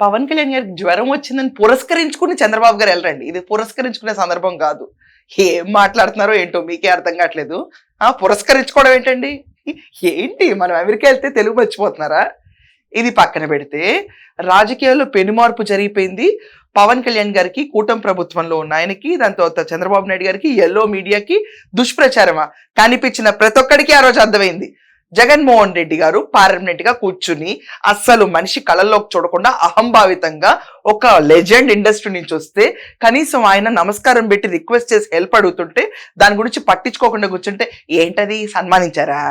పవన్ కళ్యాణ్ గారికి జ్వరం వచ్చిందని పురస్కరించుకుని చంద్రబాబు గారు వెళ్ళరండి. ఇది పురస్కరించుకునే సందర్భం కాదు. ఏం మాట్లాడుతున్నారో ఏంటో మీకే అర్థం కావట్లేదు. పురస్కరించుకోవడం ఏంటండి? ఏంటి మనం అమెరికా వెళ్తే తెలుగు మర్చిపోతున్నారా? ఇది పక్కన పెడితే రాజకీయాల్లో పెనుమార్పు జరిగిపోయింది. పవన్ కళ్యాణ్ గారికి, కూటమి ప్రభుత్వంలో ఉన్న ఆయనకి, దాని తర్వాత చంద్రబాబు నాయుడు గారికి, ఎల్లో మీడియాకి దుష్ప్రచారమా కనిపించిన ప్రతి ఒక్కడికి ఆ రోజు అర్థమైంది. జగన్మోహన్ రెడ్డి గారు పర్మనెంట్ గా కూర్చుని అస్సలు మనిషి కళల్లోకి చూడకుండా అహంభావితంగా ఒక లెజెండ్ ఇండస్ట్రీ నుంచి వస్తే కనీసం ఆయన నమస్కారం పెట్టి రిక్వెస్ట్ చేసి హెల్ప్ అడుగుతుంటే దాని గురించి పట్టించుకోకుండా కూర్చుంటే ఏంటది సన్మానించారా?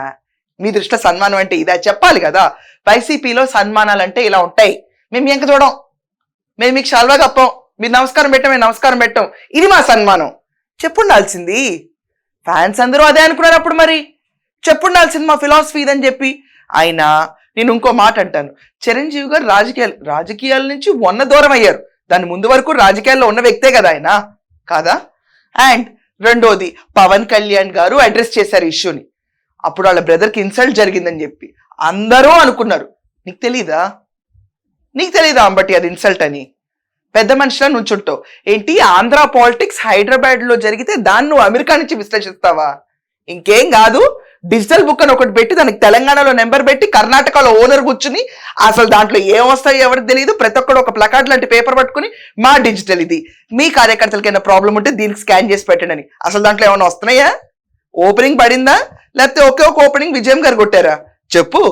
మీ దృష్టిలో సన్మానం అంటే ఇదా? చెప్పాలి కదా. వైసీపీలో సన్మానాలు అంటే ఇలా ఉంటాయి. మేము ఎంక చూడం, మేము మీకు షాల్వా కప్పం, మీరు నమస్కారం పెట్టాం, మేము నమస్కారం పెట్టాం, ఇది మా సన్మానం చెప్పుండాల్సింది. ఫ్యాన్స్ అందరూ అదే అనుకున్నారు. అప్పుడు మరి చెప్పుండాల్సింది మా ఫిలాసఫీ ఇదని చెప్పి. ఆయన నేను ఇంకో మాట అంటాను, చిరంజీవి గారు రాజకీయాల నుంచి దూరం అయ్యారు. దాని ముందు వరకు రాజకీయాల్లో ఉన్న వ్యక్తే కదా ఆయన, కాదా? అండ్ రెండోది, పవన్ కళ్యాణ్ గారు అడ్రస్ చేశారు ఇష్యూని. అప్పుడు వాళ్ళ బ్రదర్కి ఇన్సల్ట్ జరిగిందని చెప్పి అందరూ అనుకున్నారు. నీకు తెలీదా అంబటి అది ఇన్సల్ట్ అని? పెద్ద మనిషిలా నుంచుంటావు ఏంటి? ఆంధ్ర పాలిటిక్స్ హైదరాబాద్ లో జరిగితే దాన్ని నువ్వు అమెరికా నుంచి విశ్లేషిస్తావా? ఇంకేం కాదు, డిజిటల్ బుక్ అని ఒకటి పెట్టి దానికి తెలంగాణలో నెంబర్ పెట్టి కర్ణాటకలో ఓనర్ కూర్చుని అసలు దాంట్లో ఏమొస్తాయో ఎవరికి తెలియదు, ప్రతి ఒక్కడు ఒక ప్లకార్డ్ లాంటి పేపర్ పట్టుకుని మా డిజిటల్ ఇది, మీ కార్యకర్తలకి ఏమైనా ప్రాబ్లం ఉంటే దీనికి స్కాన్ చేసి పెట్టండి అని. అసలు దాంట్లో ఏమైనా వస్తున్నాయా? ఓపెనింగ్ పడిందా? లేకపోతే ఒకే ఒక ఓపెనింగ్ విజయం గారు కొట్టారా? చెప్పు.